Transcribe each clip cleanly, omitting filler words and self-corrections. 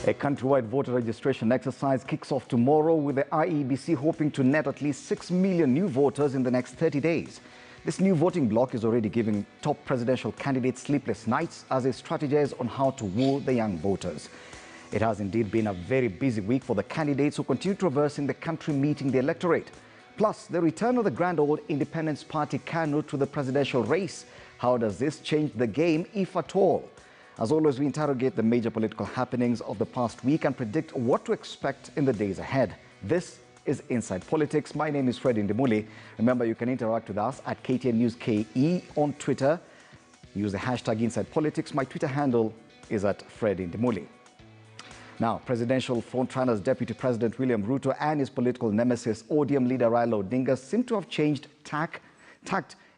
A countrywide voter registration exercise kicks off tomorrow, with the IEBC hoping to net at least 6 million new voters in the next 30 days. This new voting bloc is already giving top presidential candidates sleepless nights as they strategize on how to woo the young voters. It has indeed been a very busy week for the candidates who continue traversing the country meeting the electorate. Plus, the return of the grand old Independence Party KANU to the presidential race. How does this change the game, if at all? As always, we interrogate the major political happenings of the past week and predict what to expect in the days ahead. This is Inside Politics. My name is Fred Ndimuli. Remember, you can interact with us at KTN News KE on Twitter. Use the hashtag Inside Politics. My Twitter handle is at Fred Ndimuli. Now, presidential frontrunners Deputy President William Ruto and his political nemesis ODM leader Raila Odinga seem to have changed tact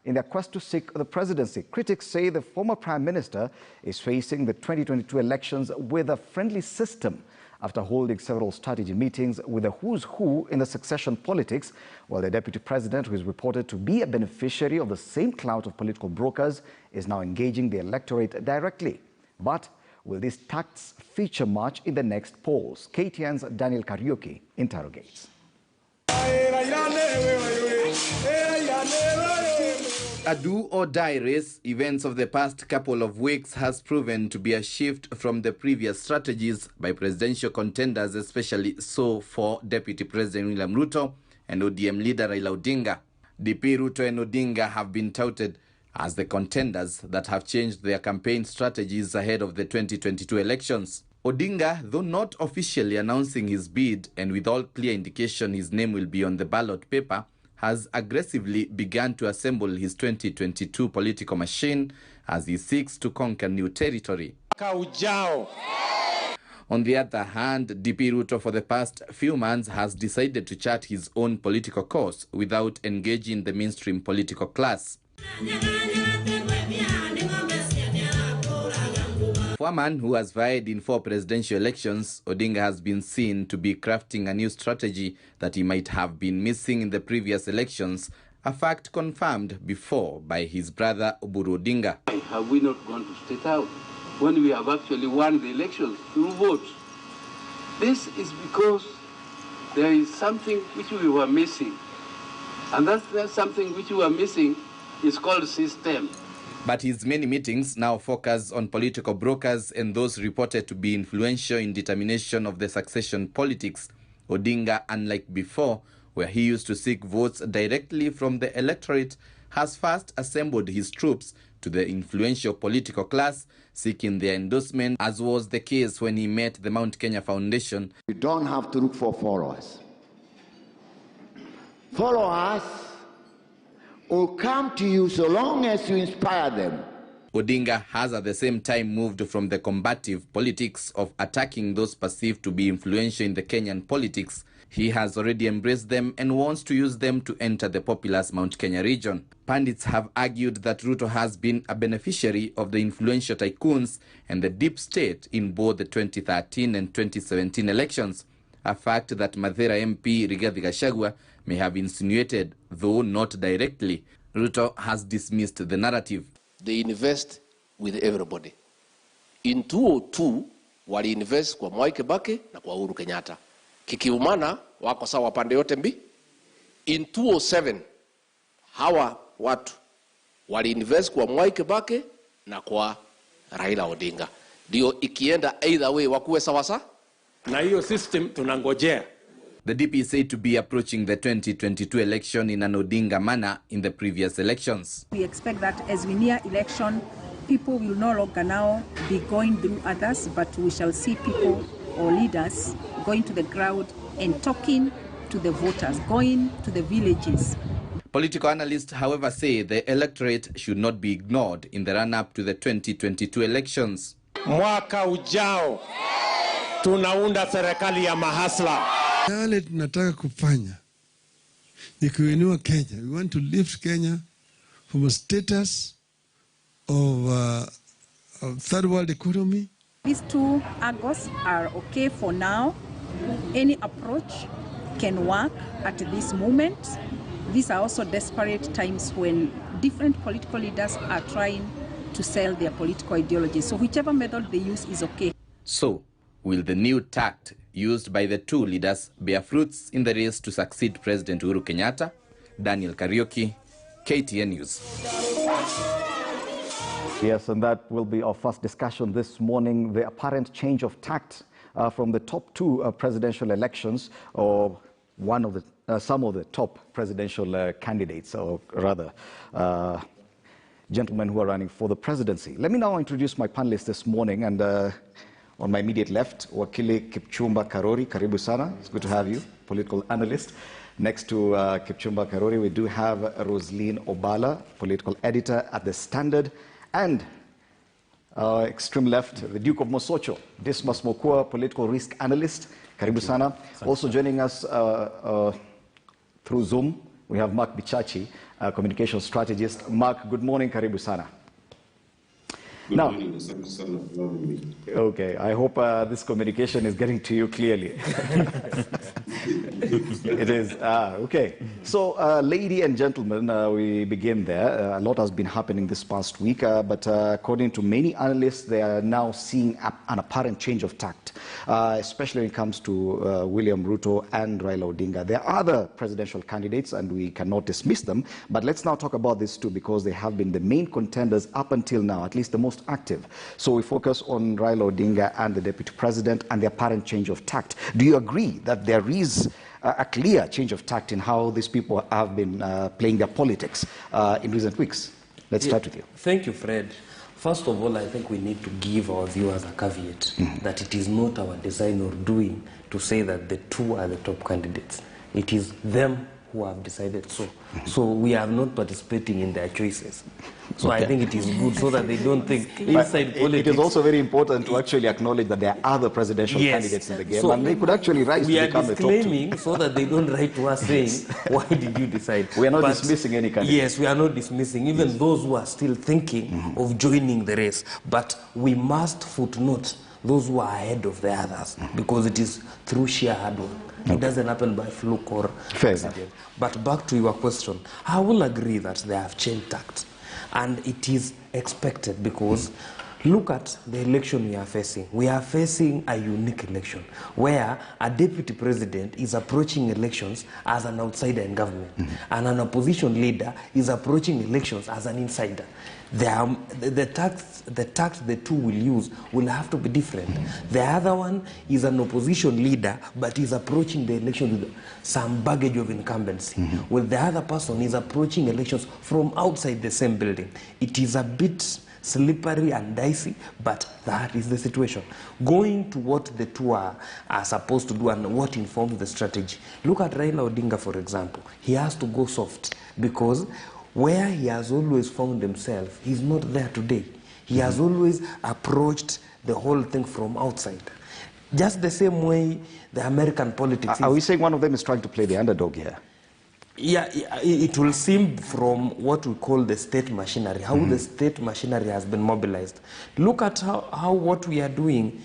in their quest to seek the presidency. Critics say the former Prime Minister is facing the 2022 elections with a friendly system after holding several strategy meetings with the who's who in the succession politics, while the Deputy President, who is reported to be a beneficiary of the same clout of political brokers, is now engaging the electorate directly. But will these tacts feature much in the next polls? KTN's Daniel Kariuki interrogates. A do-or-die race, events of the past couple of weeks has proven to be a shift from the previous strategies by presidential contenders, especially so for Deputy President William Ruto and ODM leader Raila Odinga. DP Ruto and Odinga have been touted as the contenders that have changed their campaign strategies ahead of the 2022 elections. Odinga, though not officially announcing his bid and with all clear indication his name will be on the ballot paper, has aggressively begun to assemble his 2022 political machine as he seeks to conquer new territory. On the other hand, DP Ruto for the past few months has decided to chart his own political course without engaging the mainstream political class. For a man who has vied in 4 presidential elections, Odinga has been seen to be crafting a new strategy that he might have been missing in the previous elections, a fact confirmed before by his brother Oburu Odinga. Have we not gone to State House when we have actually won the elections through votes? This is because there is something which we were missing, and that's something which we were missing is called system. But his many meetings now focus on political brokers and those reported to be influential in determination of the succession politics. Odinga, unlike before, where he used to seek votes directly from the electorate, has first assembled his troops to the influential political class, seeking their endorsement, as was the case when he met the Mount Kenya Foundation. You don't have to look for followers. Followers will come to you so long as you inspire them. Odinga has at the same time moved from the combative politics of attacking those perceived to be influential in the Kenyan politics. He has already embraced them and wants to use them to enter the populous Mount Kenya region. Pundits have argued that Ruto has been a beneficiary of the influential Tycoons and the deep state in both the 2013 and 2017 elections, a fact that Mathera MP Rigathi Gachagua may have insinuated, though not directly. Ruto has dismissed the narrative. They invest with everybody. In 2002, wali invest kwa Mwai Kibaki na kwa Uhuru Kenyatta. Kikiumana, wako sawa pande yote mbi. In 2007, hawa watu wali invest kwa Mwai Kibaki na kwa Raila Odinga. Dio ikienda either way wakuwe sawa sawa. Na hiyo system tunangojea. The DP is said to be approaching the 2022 election in an Odinga manner in the previous elections. We expect that as we near election, people will no longer now be going through others, but we shall see people or leaders going to the crowd and talking to the voters, going to the villages. Political analysts, however, say the electorate should not be ignored in the run-up to the 2022 elections. Mwaka ujao tunaunda serikali ya mahasla. Yale tunataka kufanya ni kuinua Kenya. We want to lift Kenya from a status of third world economy. These 2 August are okay for now. Any approach can work at this moment. These are also desperate times when different political leaders are trying to sell their political ideology. So whichever method they use is okay. So, Will the new tact used by the two leaders bear fruits in the race to succeed President Uhuru Kenyatta? Daniel Kariuki, KTN News. Yes, and that will be our first discussion this morning. The apparent change of tact from the top two presidential elections, or some of the top presidential candidates, or rather gentlemen who are running for the presidency. Let me now introduce my panelists this morning, and on my immediate left, Wakili Kipchumba Karori. Karibu sana. It's good to have you, political analyst. Next to Kipchumba Karori, we do have Roslyn Obala, political editor at The Standard. And extreme left, the Duke of Mosocho, Dismas Mokua, political risk analyst. Karibu sana. Also joining us through Zoom, we have Mark Bichachi, communication strategist. Mark, good morning. Karibu sana. Good morning. Thank you so much for having me. Okay, I hope this communication is getting to you clearly. It is. Okay. So, ladies and gentlemen, we begin there. A lot has been happening this past week, but according to many analysts, they are now seeing an apparent change of tact, especially when it comes to William Ruto and Raila Odinga. There are other presidential candidates, and we cannot dismiss them, but let's now talk about these two because they have been the main contenders up until now, at least the most active. So we focus on Raila Odinga and the deputy president and the apparent change of tact. Do you agree that there is a clear change of tact in how these people have been playing their politics in recent weeks? Let's start with you. Thank you, Fred. First of all, I think we need to give our viewers a caveat that it is not our design or doing to say that the two are the top candidates. It is them who have decided so. So we are not participating in their choices. So I think it is good so that they don't think inside politics. It is also very important to actually acknowledge that there are other presidential candidates in the game, and they could actually rise to become the top two. We are disclaiming so that they don't write to us saying, why did you decide? We are not dismissing any candidate. Yes, we are not dismissing, even those who are still thinking of joining the race. But we must footnote those who are ahead of the others, because it is through sheer hard work. It doesn't happen by fluke or accident. But back to your question, I will agree that they have changed tact. And it is expected because look at the election we are facing. We are facing a unique election where a deputy president is approaching elections as an outsider in government, and an opposition leader is approaching elections as an insider. The tact the two will use will have to be different. The other one is an opposition leader, but is approaching the election with some baggage of incumbency. While the other person is approaching elections from outside the same building. It is a bit slippery and dicey, but that is the situation. Going to what the two are supposed to do and what informs the strategy. Look at Raila Odinga, for example. He has to go soft because where he has always found himself, he's not there today. He has always approached the whole thing from outside. Just the same way the American politics is. Are we saying one of them is trying to play the underdog here? Yeah, it will seem from what we call the state machinery, how the state machinery has been mobilized. Look at how what we are doing.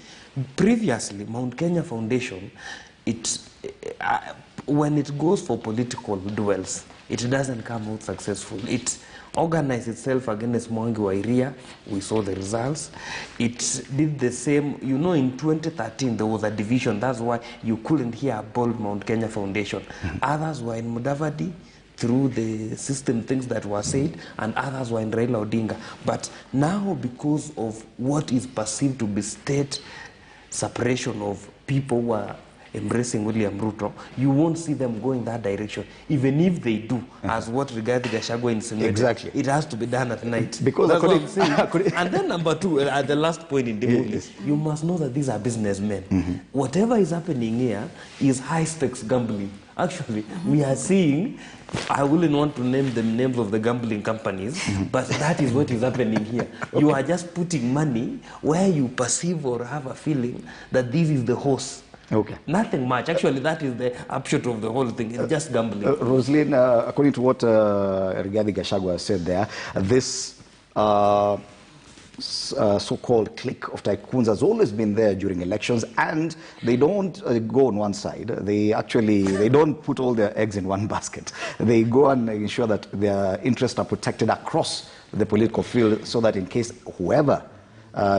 Previously, Mount Kenya Foundation, when it goes for political duels, it doesn't come out successful. It organized itself against Mwangi wa Iria. We saw the results. It did the same. You know, in 2013, there was a division. That's why you couldn't hear about Mount Kenya Foundation. Others were in Mudavadi through the system things that were said, and others were in Raila Odinga. But now, because of what is perceived to be state separation of people who are embracing William Ruto, you won't see them going that direction. Even if they do, as what Rigathi Gachagua insinuated, exactly, it has to be done at night. Because that's what I'm saying. And then number two, at the last point in the movie, you must know that these are businessmen. Whatever is happening here is high-stakes gambling. Actually, we are seeing, I wouldn't want to name the names of the gambling companies, but that is what is happening here. You are just putting money where you perceive or have a feeling that this is the horse. Okay. Nothing much. Actually, that is the upshot of the whole thing. It's just gambling. Roslyn, according to what Rigathi Gachagua said there, this so-called clique of tycoons has always been there during elections, and they don't go on one side. They don't put all their eggs in one basket. They go and ensure that their interests are protected across the political field, so that in case whoever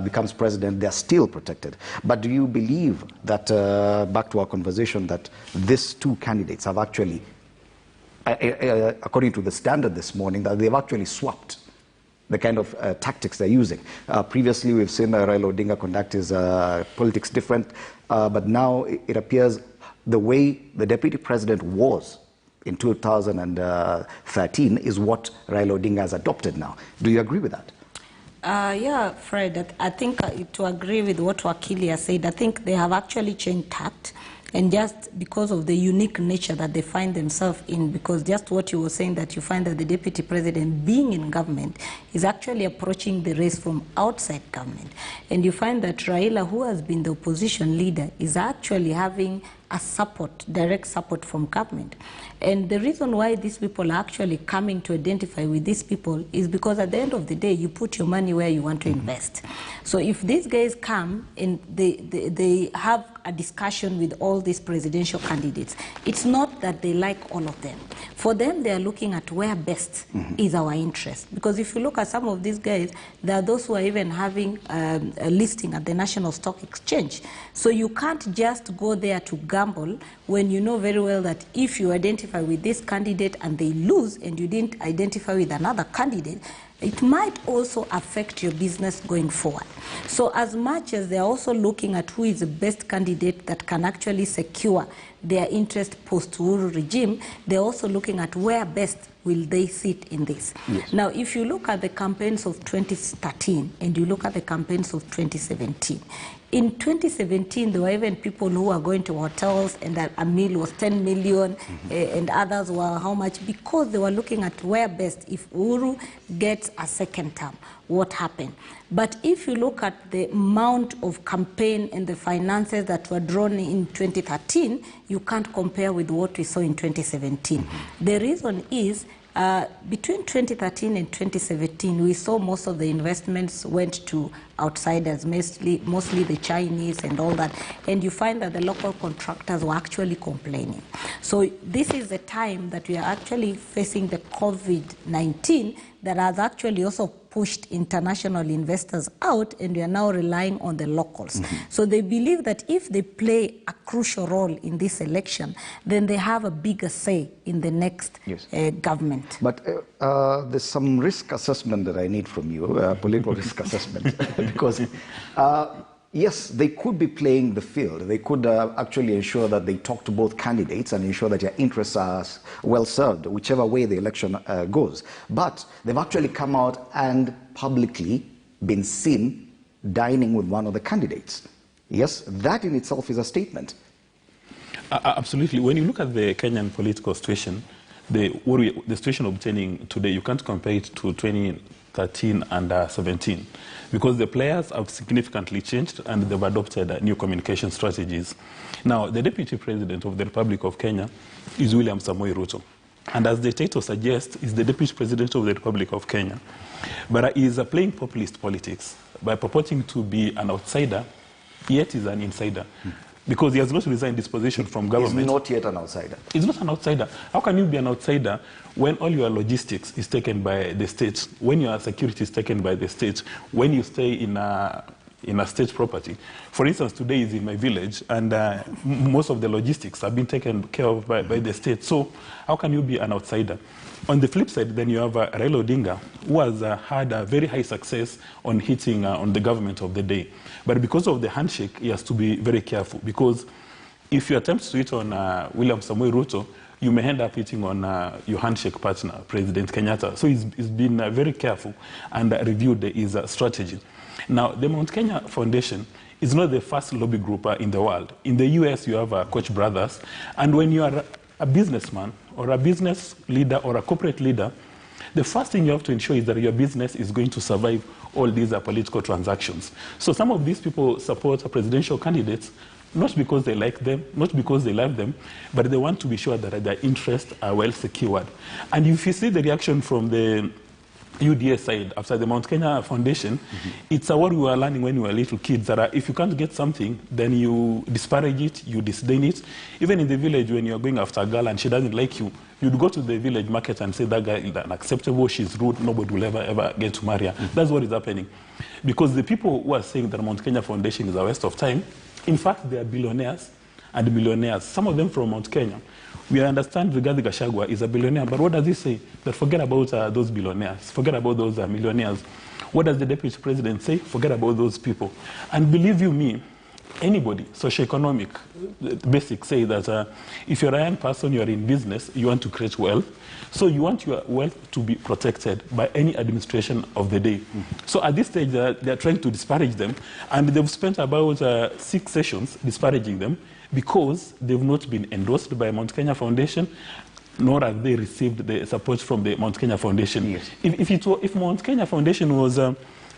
becomes president, they're still protected. But do you believe that, back to our conversation, that these two candidates have actually, according to the Standard this morning, that they've actually swapped the kind of tactics they're using? Previously, we've seen Raila Odinga conduct his politics different, but now it appears the way the deputy president was in 2013 is what Raila Odinga has adopted now. Do you agree with that? Yeah, Fred, I think to agree with what Wakili has said, I think they have actually changed tact. And just because of the unique nature that they find themselves in, because just what you were saying, that you find that the deputy president being in government is actually approaching the race from outside government. And you find that Raila, who has been the opposition leader, is actually having a support, direct support from government. And the reason why these people are actually coming to identify with these people is because at the end of the day, you put your money where you want to invest. So if these guys come and they have a discussion with all these presidential candidates, it's not that they like all of them. For them, they are looking at where best is our interest. Because if you look at some of these guys, there are those who are even having a listing at the National Stock Exchange. So you can't just go there to gamble when you know very well that if you identify with this candidate and they lose and you didn't identify with another candidate, it might also affect your business going forward. So as much as they're also looking at who is the best candidate that can actually secure their interest post-Uhuru regime, they're also looking at where best will they sit in this. Yes. Now, if you look at the campaigns of 2013 and you look at the campaigns of 2017, in 2017, there were even people who were going to hotels and that a meal was 10 million and others were how much, because they were looking at where best, if Uhuru gets a second term, what happened. But if you look at the amount of campaign and the finances that were drawn in 2013, you can't compare with what we saw in 2017. The reason is, between 2013 and 2017, we saw most of the investments went to outsiders, mostly the Chinese and all that. And you find that the local contractors were actually complaining. So this is the time that we are actually facing the COVID-19 that has actually also pushed international investors out, and we are now relying on the locals. So they believe that if they play a crucial role in this election, then they have a bigger say in the next government. But there's some risk assessment that I need from you, political risk assessment, because yes, they could be playing the field. They could actually ensure that they talk to both candidates and ensure that your interests are well served, whichever way the election goes. But they've actually come out and publicly been seen dining with one of the candidates. Yes, that in itself is a statement. Absolutely. When you look at the Kenyan political situation, the situation obtaining today, you can't compare it to 2013 and 17, because the players have significantly changed and they've adopted new communication strategies. Now, the Deputy President of the Republic of Kenya is William Samoei Ruto. And as the title suggests, is the Deputy President of the Republic of Kenya. But he is playing populist politics by purporting to be an outsider, yet is an insider. Because he has not resigned his position from government. He's not yet an outsider. He's not an outsider. How can you be an outsider when all your logistics is taken by the state, when your security is taken by the state, when you stay in a state property? For instance, today is in my village, and most of the logistics have been taken care of by the state. So how can you be an outsider? On the flip side, then you have Raila Odinga, who has had a very high success on hitting on the government of the day. But because of the handshake, he has to be very careful, because if you attempt to hit on William Samoei Ruto, you may end up hitting on your handshake partner, President Kenyatta. So he's been very careful and reviewed his strategy. Now, the Mount Kenya Foundation is not the first lobby group in the world. In the US, you have Koch brothers, and when you are a businessman or a business leader or a corporate leader, the first thing you have to ensure is that your business is going to survive all these political transactions. So some of these people support presidential candidates not because they like them, not because they love them, but they want to be sure that their interests are well secured. And if you see the reaction from the UDA side, after the Mount Kenya Foundation, it's what we were learning when we were little kids, that if you can't get something, then you disparage it, you disdain it. Even in the village, when you're going after a girl and she doesn't like you, you'd go to the village market and say, that girl is unacceptable, she's rude, nobody will ever get to marry her. That's what is happening. Because the people who are saying that Mount Kenya Foundation is a waste of time, in fact, they are billionaires and millionaires, some of them from Mount Kenya. We understand Rigathi Gachagua is a billionaire, but what does he say? That forget about those billionaires, forget about those millionaires. What does the deputy president say? Forget about those people. And believe you me, anybody, socioeconomic, basics say that if you're a young person, you're in business, you want to create wealth. So you want your wealth to be protected by any administration of the day. So at this stage, they're trying to disparage them, and they've spent about 6 sessions disparaging them, because they've not been endorsed by Mount Kenya Foundation, nor have they received the support from the Mount Kenya Foundation. Yes. If Mount Kenya Foundation was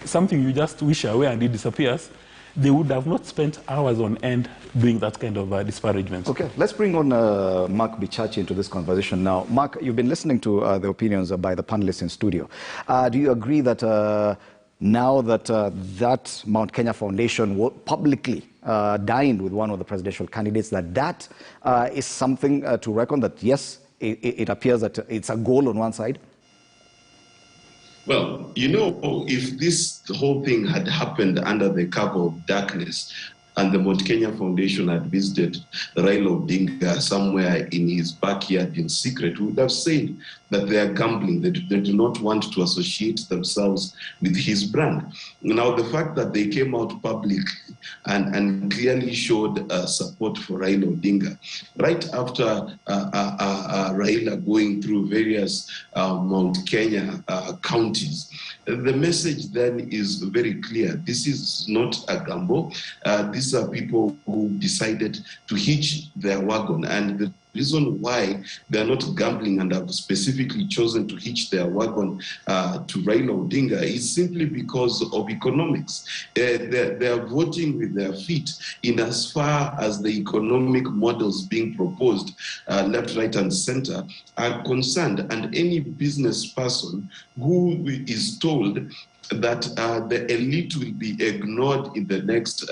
something you just wish away and it disappears, they would have not spent hours on end doing that kind of disparagement. Okay, let's bring on Mark Bichachi into this conversation now. Mark, you've been listening to the opinions by the panelists in studio. Do you agree that now that that Mount Kenya Foundation publicly dined with one of the presidential candidates, that is something to reckon, that yes, it appears that it's a goal on one side? Well, you know, if this whole thing had happened under the cover of darkness, and the Mount Kenya Foundation had visited Raila Odinga somewhere in his backyard in secret, we would have said that they are gambling. They do not want to associate themselves with his brand. Now, the fact that they came out public and clearly showed support for Raila Odinga, right after Raila going through various Mount Kenya counties, the message then is very clear. This is not a gamble. These are people who decided to hitch their wagon, and the reason why they are not gambling and have specifically chosen to hitch their wagon to Raila Odinga is simply because of economics. They are voting with their feet in as far as the economic models being proposed, left, right, and center, are concerned. And any business person who is told that the elite will be ignored in the next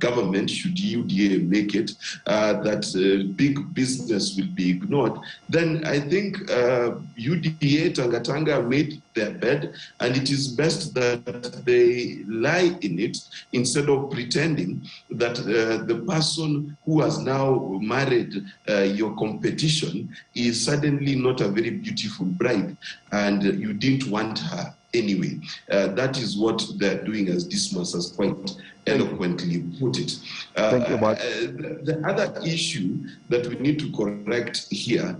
government, should UDA make it, that big business will be ignored, then I think UDA Tangatanga made their bed, and it is best that they lie in it instead of pretending that the person who has now married your competition is suddenly not a very beautiful bride, and you didn't want her anyway. That is what they're doing, as Dismas has quite eloquently put it. Thank you, Mark. The other issue that we need to correct here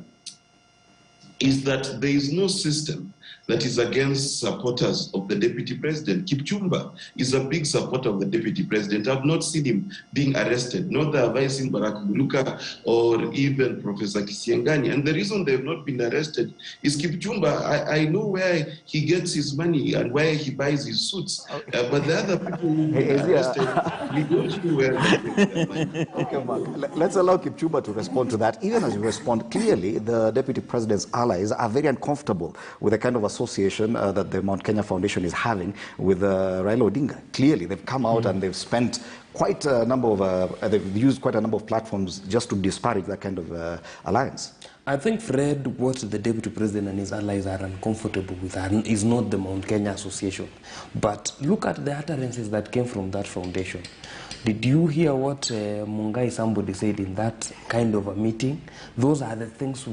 is that there is no system that is against supporters of the deputy president. Kipchumba is a big supporter of the deputy president. I've not seen him being arrested, not the vice in Barack Muluka or even Professor Kisiangani. And the reason they've not been arrested is Kipchumba, I know where he gets his money and where he buys his suits. But the other people who are arrested, we don't know where they get their money. Okay, Mark, let's allow Kipchumba to respond to that. Even as you respond, clearly the deputy president's allies are very uncomfortable with the kind of association that the Mount Kenya Foundation is having with Raila Odinga. Clearly, they've come out and they've spent quite a number of, they've used quite a number of platforms just to disparage that kind of alliance. I think, Fred, what the deputy president and his allies are uncomfortable with is not the Mount Kenya Association. But look at the utterances that came from that foundation. Did you hear what Mungai somebody said in that kind of a meeting? Those are the things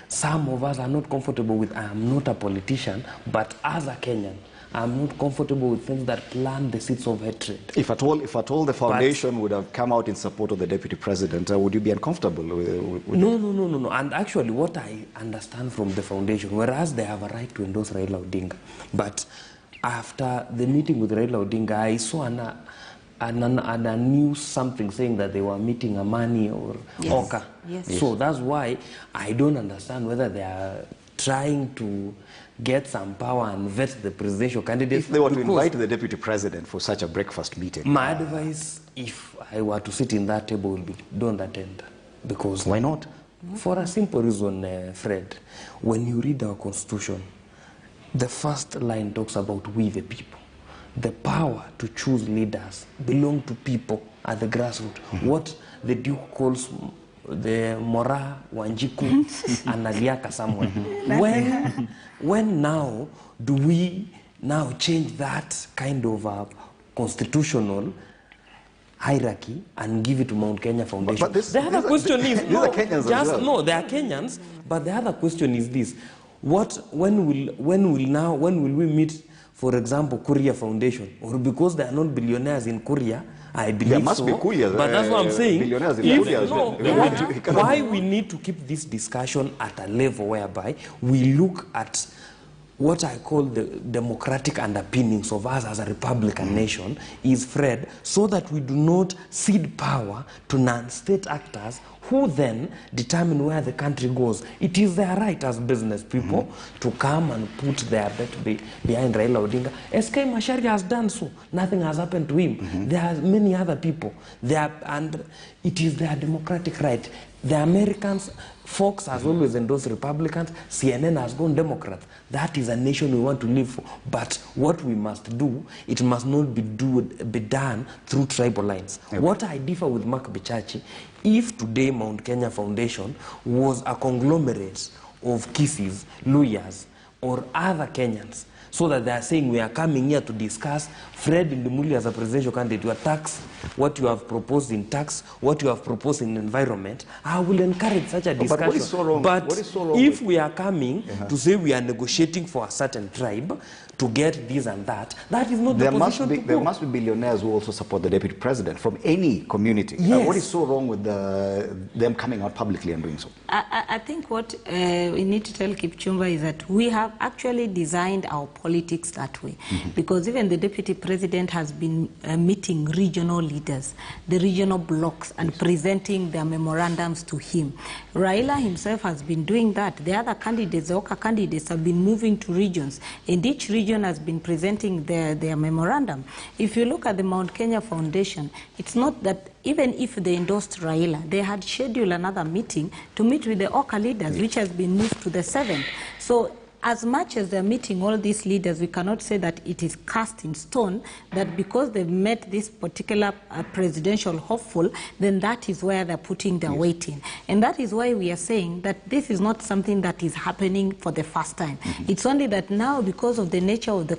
some of us are not comfortable with. I am not a politician, but as a Kenyan, I'm not comfortable with things that plant the seeds of hatred. If at all the foundation would have come out in support of the deputy president, would you be uncomfortable with No. And actually, what I understand from the foundation, whereas they have a right to endorse Raila Odinga, but after the meeting with Raila Odinga, I saw a news something saying that they were meeting Amani or Oka. Yes. So that's why I don't understand whether they are trying to get some power and vet the presidential candidate. If they were to invite the deputy president for such a breakfast meeting. My advice, if I were to sit in that table, would be don't attend. Because why not? For a simple reason, Fred. When you read our constitution, The first line talks about we the people. The power to choose leaders belong to people at the grassroots. What the Duke calls the Mora, Wanjiku, and Aliaka somewhere. When now do we now change that kind of constitutional hierarchy and give it to Mount Kenya Foundation? The other question is, no, they are Kenyans, but the other question is this. When will we meet, for example, Korea Foundation? Or because they are not billionaires in Korea, I believe there must be Korea, but that's what I'm saying. Billionaires in Korea as well. Why we need to keep this discussion at a level whereby we look at what I call the democratic underpinnings of us as a Republican nation is, Fred, so that we do not cede power to non-state actors who then determine where the country goes. It is their right as business people to come and put their bet behind Raila Odinga. SK Mashari has done so. Nothing has happened to him. There are many other people. And it is their democratic right. The Americans, Fox has always endorsed Republicans, CNN has gone Democrats. That is a nation we want to live for. But what we must do, it must not be done through tribal lines. Okay. What I differ with Mark Bichachi, if today Mount Kenya Foundation was a conglomerate of Kisis, Luyas, or other Kenyans, so that they are saying we are coming here to discuss Fred Ndimuli as a presidential candidate, your tax, what you have proposed in tax, what you have proposed in environment, I will encourage such a discussion. But what is so wrong? But if we are coming to say we are negotiating for a certain tribe to get this and that, that is not the position to go. There must be billionaires who also support the deputy president from any community. Yes. What is so wrong with them coming out publicly and doing so? I think what we need to tell Kipchumba is that we have actually designed our politics that way. Because even the deputy president has been meeting regional leaders, the regional blocs, and presenting their memorandums to him. Raila himself has been doing that. The other candidates, the Oka candidates, have been moving to regions, and each region has been presenting their memorandum. If you look at the Mount Kenya Foundation, it's not that even if they endorsed Raila, they had scheduled another meeting to meet with the Oka leaders, which has been moved to the 7th. So as much as they're meeting all these leaders, we cannot say that it is cast in stone that because they've met this particular presidential hopeful, then that is where they're putting their weight in. And that is why we are saying that this is not something that is happening for the first time. It's only that now, because of the nature of the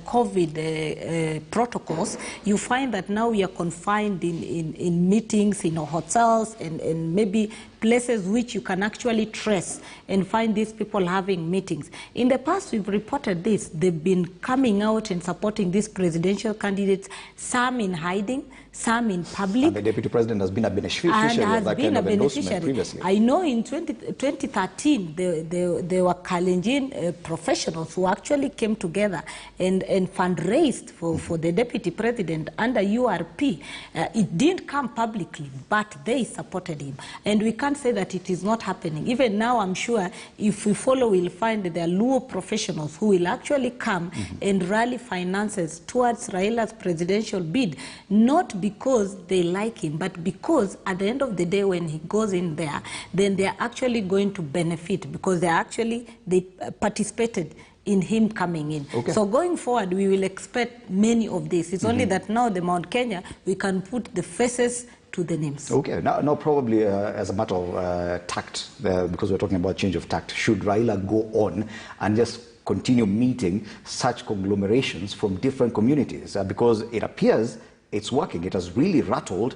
COVID protocols, you find that now we are confined in meetings, in hotels, and maybe places which you can actually trace and find these people having meetings. In the past, we've reported this. They've been coming out and supporting these presidential candidates, some in hiding, some in public. And the deputy president has been a beneficiary of that kind of endorsement previously. I know in 2013, there were Kalenjin professionals who actually came together and fundraised for the deputy president under URP. It didn't come publicly, but they supported him. And we can't say that it is not happening. Even now, I'm sure if we follow, we'll find that there are Luo professionals who will actually come and rally finances towards Raila's presidential bid, not because they like him, but because at the end of the day, when he goes in there, then they're actually going to benefit because they participated in him coming in. Okay. So going forward, we will expect many of this. It's only that now the Mount Kenya, we can put the faces to the names. Okay, now probably as a matter of tact, because we're talking about change of tact, should Raila go on and just continue meeting such conglomerations from different communities? Because it appears it's working. It has really rattled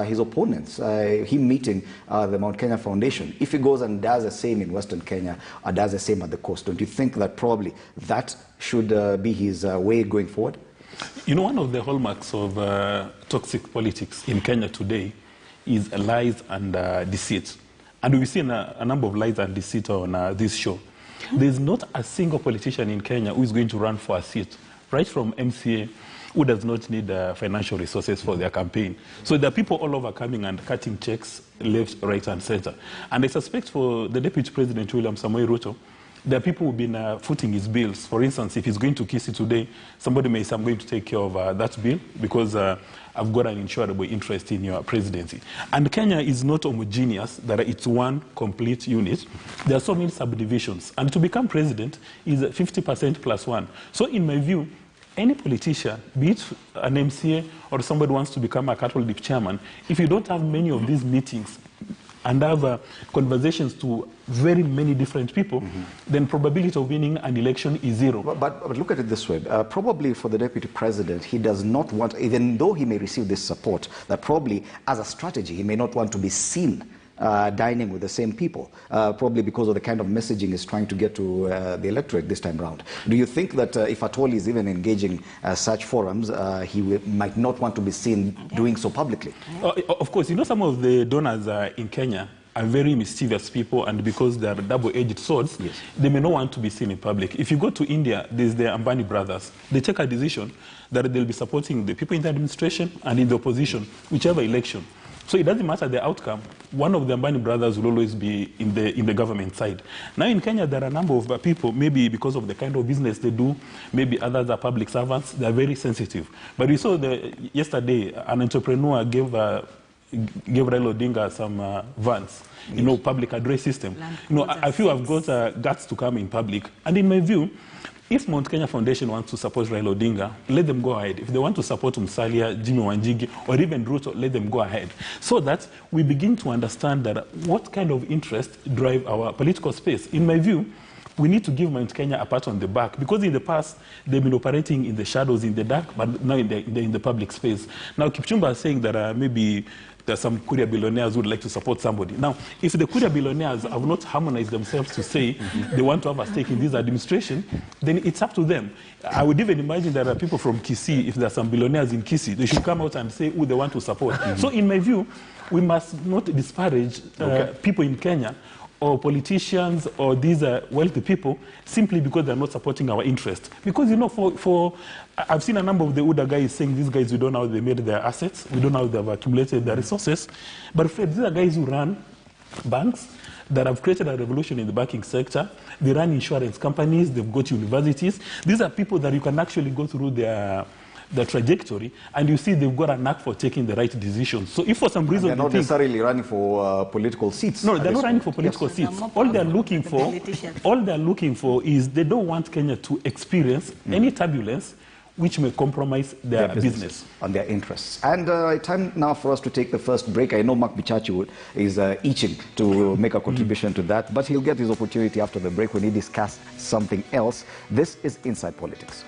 his opponents, him meeting the Mount Kenya Foundation. If he goes and does the same in Western Kenya or does the same at the coast, don't you think that probably that should be his way going forward? You know, one of the hallmarks of toxic politics in Kenya today is lies and deceit. And we've seen a number of lies and deceit on this show. There's not a single politician in Kenya who is going to run for a seat, right from MCA, who does not need financial resources for their campaign. So there are people all over coming and cutting checks left, right, and center. And I suspect for the Deputy President, William Samoei Ruto, There are people who've been footing his bills. For instance, if he's going to Kisii today, somebody may say, I'm going to take care of that bill because I've got an insurable interest in your presidency. And Kenya is not homogeneous, that it's one complete unit. There are so many subdivisions. And to become president is 50% plus one. So in my view, any politician, be it an MCA or somebody wants to become a cattle dip chairman, if you don't have many of these meetings and have conversations to very many different people, then probability of winning an election is zero. But look at it this way. Probably for the deputy president, he does not want, even though he may receive this support, that probably as a strategy, he may not want to be seen dining with the same people, probably because of the kind of messaging he's trying to get to the electorate this time round. Do you think that if at all he's even engaging such forums, he might not want to be seen doing so publicly? Of course, you know, some of the donors in Kenya are very mischievous people, and because they are double-edged swords, they may not want to be seen in public. If you go to India, there's the Ambani brothers. They take a decision that they'll be supporting the people in the administration and in the opposition, whichever election. So it doesn't matter the outcome. One of the Ambani brothers will always be in the government side. Now in Kenya, there are a number of people, maybe because of the kind of business they do, maybe others are public servants, they're very sensitive. But we saw yesterday, an entrepreneur gave Raila Odinga some vans, you know, public address system. You know, I feel I've got guts to come in public. And in my view, if Mount Kenya Foundation wants to support Raila Odinga, let them go ahead. If they want to support Musalia, Jimmy Wanjigi, or even Ruto, let them go ahead. So that we begin to understand that what kind of interest drive our political space. In my view, we need to give Mount Kenya a pat on the back, because in the past, they've been operating in the shadows, in the dark, but now in the public space. Now, Kipchumba is saying that maybe there's some Kuria billionaires who would like to support somebody. Now, if the Kuria billionaires have not harmonized themselves to say they want to have a stake in this administration, then it's up to them. I would even imagine there are people from Kisii, if there are some billionaires in Kisii, they should come out and say who they want to support. So in my view, we must not disparage people in Kenya or politicians or these wealthy people simply because they're not supporting our interest. Because, you know, I've seen a number of the Uda guys saying these guys, we don't know how they made their assets, we don't know how they've accumulated their resources. But Fred, these are guys who run banks that have created a revolution in the banking sector. They run insurance companies, they've got universities. These are people that you can actually go through their trajectory, and you see they've got a knack for taking the right decisions. So if for some reason they're not necessarily running for political seats. No, they're not running for political seats. All they're looking for is they don't want Kenya to experience any turbulence which may compromise their business and their interests. And time now for us to take the first break. I know Mark Bichachi is itching to make a contribution to that, but he'll get his opportunity after the break when he discusses something else. This is Inside Politics.